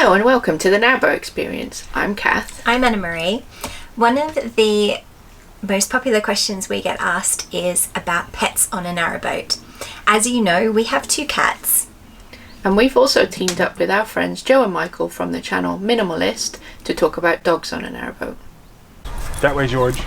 Hello and welcome to the Narrowboat Experience. I'm Kath. I'm Anna Marie. One of the most popular questions we get asked is about pets on a narrowboat. As you know, we have 2 cats. And we've also teamed up with our friends Joe and Michael from the channel Minimalist to talk about dogs on a narrowboat. That way, George.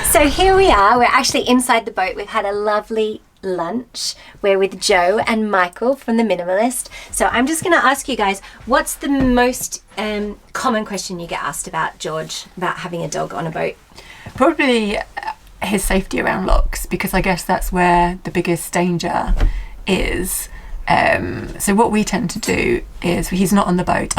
So here we are, we're actually inside the boat. We've had a lovely lunch. We're with Joe and Michael from the Minimalist. So I'm just going to ask you guys, what's the most common question you get asked about, George, about having a dog on a boat? Probably his safety around locks, because I guess that's where the biggest danger is. So what we tend to do is, he's not on the boat.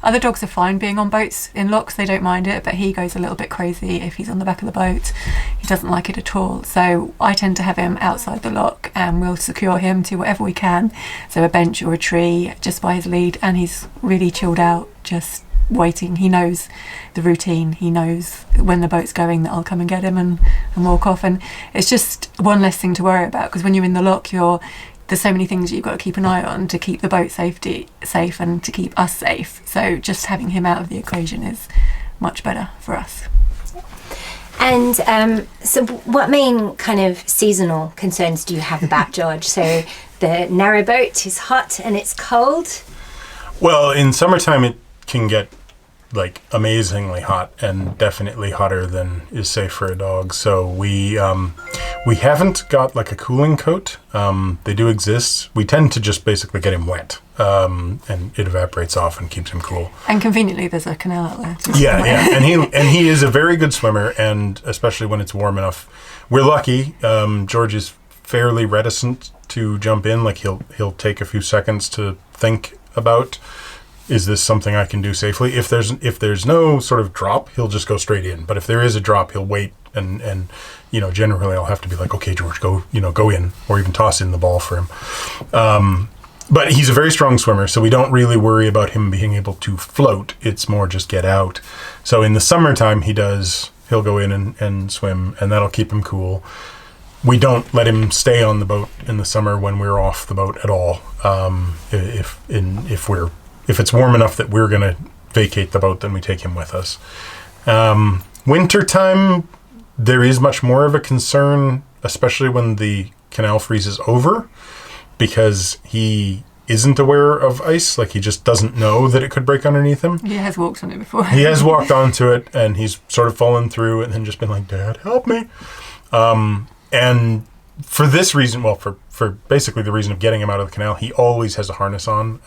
Other dogs are fine being on boats in locks, they don't mind it, but he goes a little bit crazy if he's on the back of the boat. He doesn't like it at all. So I tend to have him outside the lock, and we'll secure him to whatever we can. So a bench or a tree just by his lead, and he's really chilled out, just waiting. He knows the routine. He knows when the boat's going that I'll come and get him and walk off. And it's just one less thing to worry about, because when you're in the lock, there's so many things you've got to keep an eye on to keep the boat safe and to keep us safe. So just having him out of the equation is much better for us. And so what main kind of seasonal concerns do you have about George? So the narrowboat is hot and it's cold. Well, in summertime it can get like amazingly hot, and definitely hotter than is safe for a dog. So we haven't got like a cooling coat. They do exist. We tend to just basically get him wet, and it evaporates off and keeps him cool. And conveniently, there's a canal out there. Yeah, and he is a very good swimmer, and especially when it's warm enough. We're lucky. George is fairly reticent to jump in. Like he'll take a few seconds to think about, is this something I can do safely? If there's no sort of drop, he'll just go straight in. But if there is a drop, he'll wait, and generally I'll have to be like, okay, George, go in, or even toss in the ball for him. But he's a very strong swimmer, so we don't really worry about him being able to float. It's more just get out. So in the summertime, he'll go in and swim, and that'll keep him cool. We don't let him stay on the boat in the summer when we're off the boat at all. If it's warm enough that we're going to vacate the boat, then we take him with us. Wintertime, there is much more of a concern, especially when the canal freezes over, because he isn't aware of ice. Like, he just doesn't know that it could break underneath him. He has walked on it before. He has walked onto it, and he's sort of fallen through and then just been like, Dad, help me. And for this reason, well, for basically the reason of getting him out of the canal, he always has a harness on.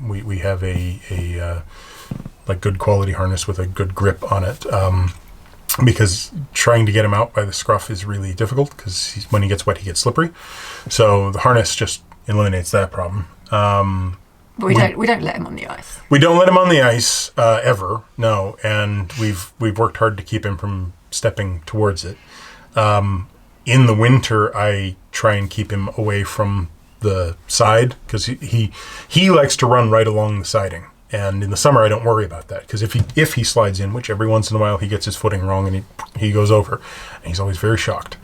We have a like good quality harness with a good grip on it, because trying to get him out by the scruff is really difficult, because when he gets wet, he gets slippery. So the harness just eliminates that problem. But we don't let him on the ice. We don't let him on the ice ever, no. And we've worked hard to keep him from stepping towards it. In the winter, I try and keep him away from the side, because he likes to run right along the siding. And in the summer, I don't worry about that, because if he slides in, which every once in a while he gets his footing wrong and he goes over, and he's always very shocked.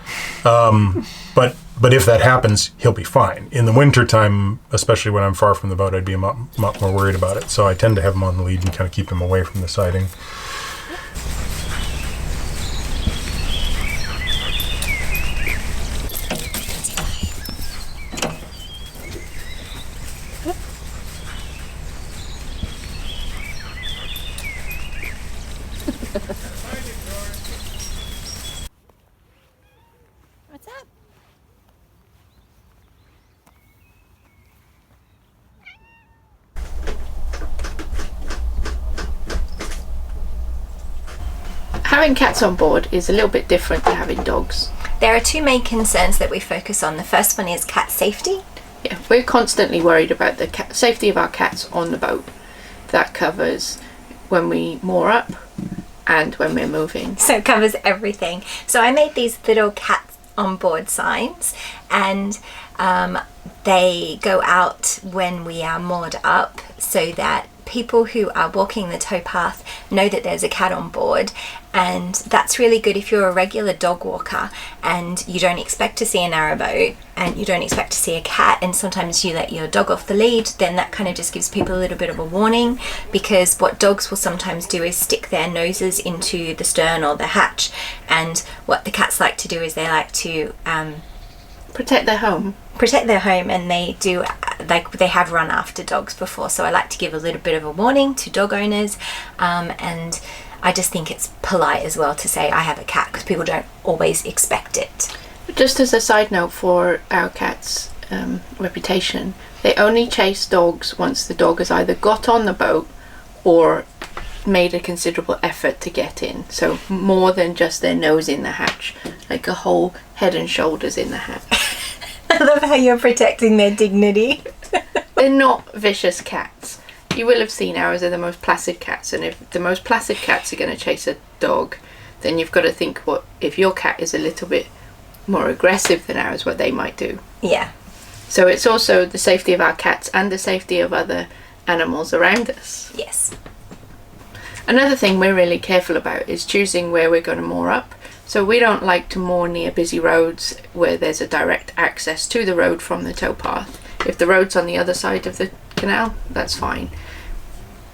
But if that happens, he'll be fine. In the winter time, especially when I'm far from the boat, I'd be a lot more worried about it. So I tend to have him on the lead and kind of keep him away from the siding. What's up? Having cats on board is a little bit different to having dogs. There are 2 main concerns that we focus on. The first one is cat safety. Yeah, we're constantly worried about the safety of our cats on the boat. That covers when we moor up and when we're moving. So it covers everything. So I made these little cat on board signs, and they go out when we are moored up, so that people who are walking the towpath know that there's a cat on board, and that's really good if you're a regular dog walker and you don't expect to see a narrowboat and you don't expect to see a cat, and sometimes you let your dog off the lead. Then that kind of just gives people a little bit of a warning, because what dogs will sometimes do is stick their noses into the stern or the hatch, and what the cats like to do is they like to Protect their home. And they do, like, they have run after dogs before, so I like to give a little bit of a warning to dog owners, and I just think it's polite as well to say I have a cat, because people don't always expect it. Just as a side note for our cat's reputation, they only chase dogs once the dog has either got on the boat or made a considerable effort to get in. So more than just their nose in the hatch, like a whole head and shoulders in the hatch. I love how you're protecting their dignity. They're not vicious cats. You will have seen ours are the most placid cats, and if the most placid cats are going to chase a dog, then you've got to think, what if your cat is a little bit more aggressive than ours, what they might do. Yeah. So it's also the safety of our cats and the safety of other animals around us. Yes. Another thing we're really careful about is choosing where we're going to moor up. So we don't like to moor near busy roads where there's a direct access to the road from the towpath. If the road's on the other side of the canal, that's fine.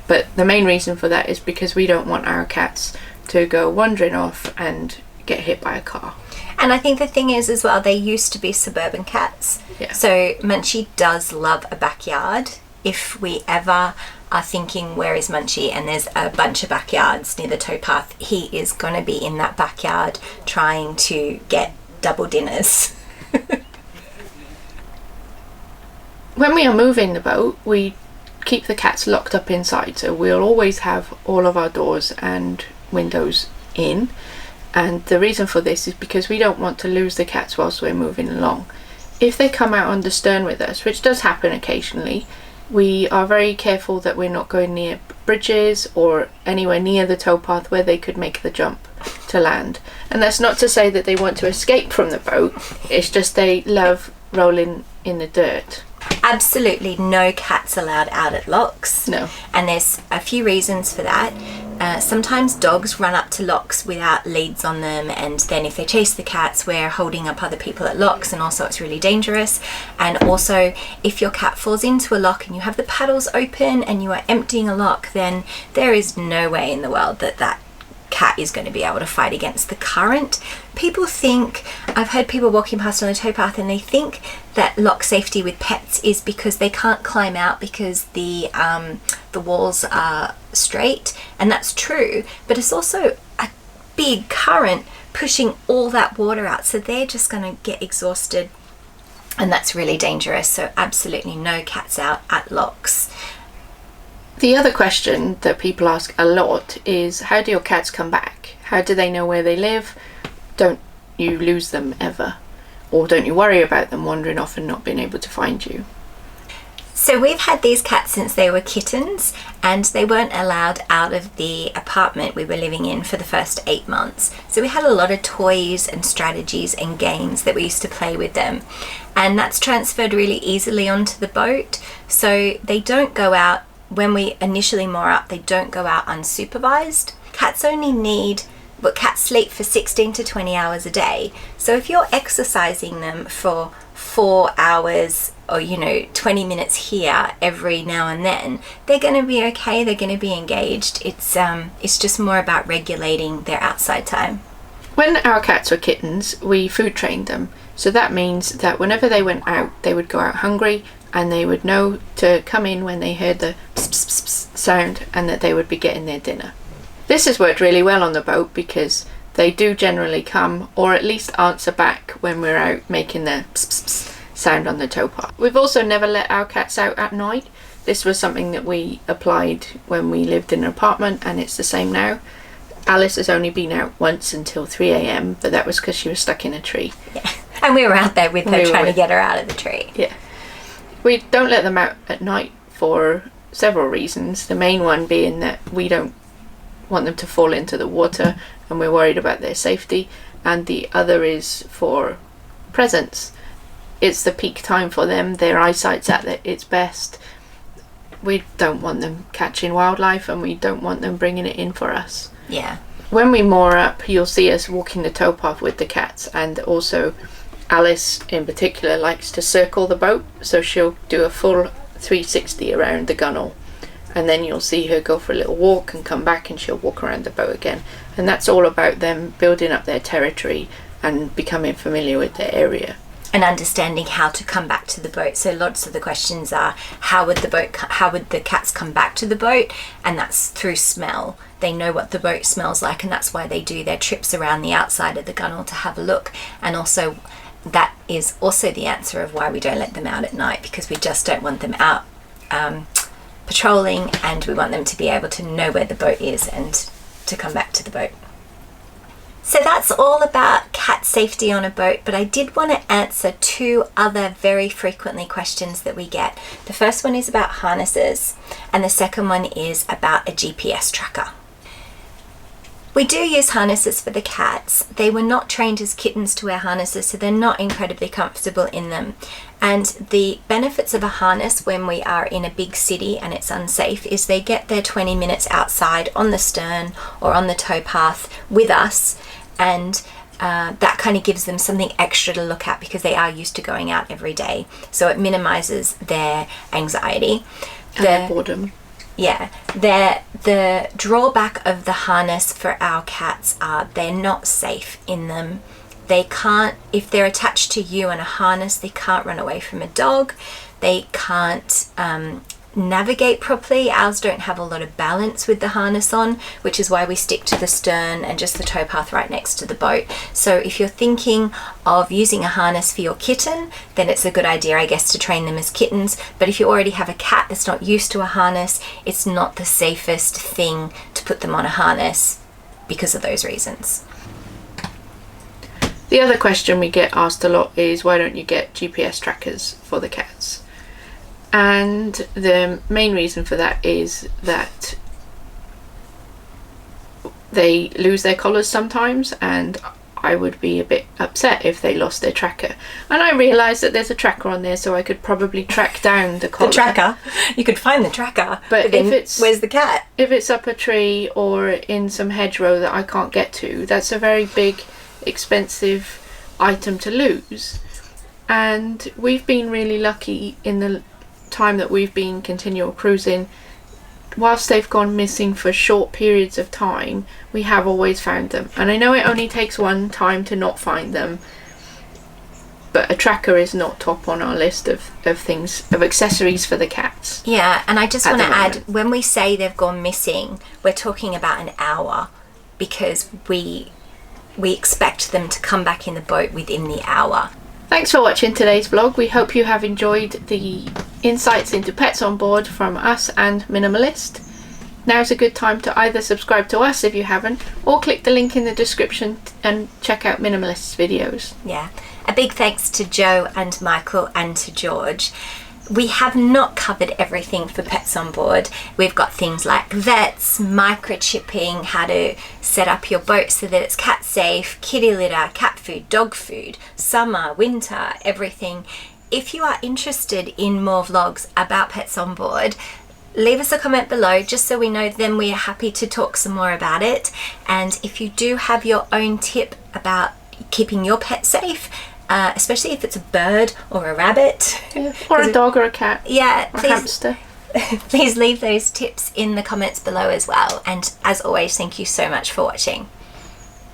But the main reason for that is because we don't want our cats to go wandering off and get hit by a car. And I think the thing is as well, they used to be suburban cats. Yeah. So Munchie does love a backyard. If we ever are thinking, where is Munchie, and there's a bunch of backyards near the towpath, he is going to be in that backyard trying to get double dinners. When we are moving the boat, we keep the cats locked up inside, so we'll always have all of our doors and windows in. And the reason for this is because we don't want to lose the cats whilst we're moving along. If they come out on the stern with us, which does happen occasionally, we are very careful that we're not going near bridges or anywhere near the towpath where they could make the jump to land. And that's not to say that they want to escape from the boat, it's just they love rolling in the dirt. Absolutely no cats allowed out at locks. No. And there's a few reasons for that. Sometimes dogs run up to locks without leads on them, and then if they chase the cats, we're holding up other people at locks, and also it's really dangerous. And also, if your cat falls into a lock and you have the paddles open and you are emptying a lock, then there is no way in the world that that cat is going to be able to fight against the current. People think, I've heard people walking past on the towpath and they think that lock safety with pets is because they can't climb out because the walls are straight, and that's true, but it's also a big current pushing all that water out, so they're just going to get exhausted, and that's really dangerous. So absolutely no cats out at locks. The other question that people ask a lot is, how do your cats come back? How do they know where they live? Don't you lose them ever? Or don't you worry about them wandering off and not being able to find you? So we've had these cats since they were kittens, and they weren't allowed out of the apartment we were living in for the first 8 months. So we had a lot of toys and strategies and games that we used to play with them. And that's transferred really easily onto the boat. So they don't go out. When we initially moor up, they don't go out unsupervised. Cats cats sleep for 16 to 20 hours a day. So if you're exercising them for 4 hours or 20 minutes here every now and then, they're going to be okay, they're going to be engaged. It's just more about regulating their outside time. When our cats were kittens, we food trained them. So that means that whenever they went out, they would go out hungry, and they would know to come in when they heard the pss, pss, pss, pss sound, and that they would be getting their dinner. This has worked really well on the boat because they do generally come, or at least answer back when we're out making the pss, pss, pss sound on the towpath. We've also never let our cats out at night. This was something that we applied when we lived in an apartment, and it's the same now. Alice has only been out once until 3 a.m, but that was because she was stuck in a tree. Yeah. And we were out there with her trying to get her out of the tree. Yeah. We don't let them out at night for several reasons. The main one being that we don't want them to fall into the water and we're worried about their safety. And the other is for presence. It's the peak time for them. Their eyesight's at its best. we don't want them catching wildlife, and we don't want them bringing it in for us. Yeah. When we moor up, you'll see us walking the towpath with the cats, and also Alice in particular likes to circle the boat, so she'll do a full 360 around the gunnel, and then you'll see her go for a little walk and come back, and she'll walk around the boat again. And that's all about them building up their territory and becoming familiar with their area. And understanding how to come back to the boat. So lots of the questions are, how would the cats come back to the boat? And that's through smell. They know what the boat smells like, and that's why they do their trips around the outside of the gunnel to have a look. And also, that is also the answer of why we don't let them out at night, because we just don't want them out patrolling, and we want them to be able to know where the boat is and to come back to the boat. So that's all about cat safety on a boat, but I did want to answer 2 other very frequently questions that we get. The first one is about harnesses, and the second one is about a GPS tracker. We do use harnesses for the cats. They were not trained as kittens to wear harnesses, so they're not incredibly comfortable in them. And the benefits of a harness when we are in a big city and it's unsafe is they get their 20 minutes outside on the stern or on the towpath with us, and that kind of gives them something extra to look at because they are used to going out every day. So it minimizes their anxiety. And their boredom. Yeah, the drawback of the harness for our cats are they're not safe in them. They can't, if they're attached to you in a harness, they can't run away from a dog. They can't navigate properly. Ours don't have a lot of balance with the harness on, which is why we stick to the stern and just the towpath right next to the boat. So if you're thinking of using a harness for your kitten, then it's a good idea, I guess, to train them as kittens. But if you already have a cat that's not used to a harness, it's not the safest thing to put them on a harness because of those reasons. The other question we get asked a lot is, why don't you get GPS trackers for the cats? And the main reason for that is that they lose their collars sometimes, and I would be a bit upset if they lost their tracker. And I realised that there's a tracker on there, so I could probably track down the collar. The tracker? You could find the tracker. But if it's... Where's the cat? If it's up a tree or in some hedgerow that I can't get to, that's a very big, expensive item to lose. And we've been really lucky in the time that we've been continual cruising. Whilst they've gone missing for short periods of time, we have always found them. And I know it only takes one time to not find them, but a tracker is not top on our list of things, of accessories for the cats. Yeah, and I just want to add, when we say they've gone missing, we're talking about an hour, because we expect them to come back in the boat within the hour. Thanks for watching today's vlog. We hope you have enjoyed the insights into pets on board from us and Minimalist. Now's a good time to either subscribe to us if you haven't, or click the link in the description and check out Minimalist's videos. Yeah, a big thanks to Joe and Michael and to George. We have not covered everything for pets on board. We've got things like vets, microchipping, how to set up your boat so that it's cat safe, kitty litter, cat food, dog food, summer, winter, everything. If you are interested in more vlogs about pets on board, leave us a comment below just so we know, then we are happy to talk some more about it. And if you do have your own tip about keeping your pet safe, especially if it's a bird or a rabbit. Yeah, or a dog or a cat. Yeah, or a hamster. Please leave those tips in the comments below as well. And as always, thank you so much for watching.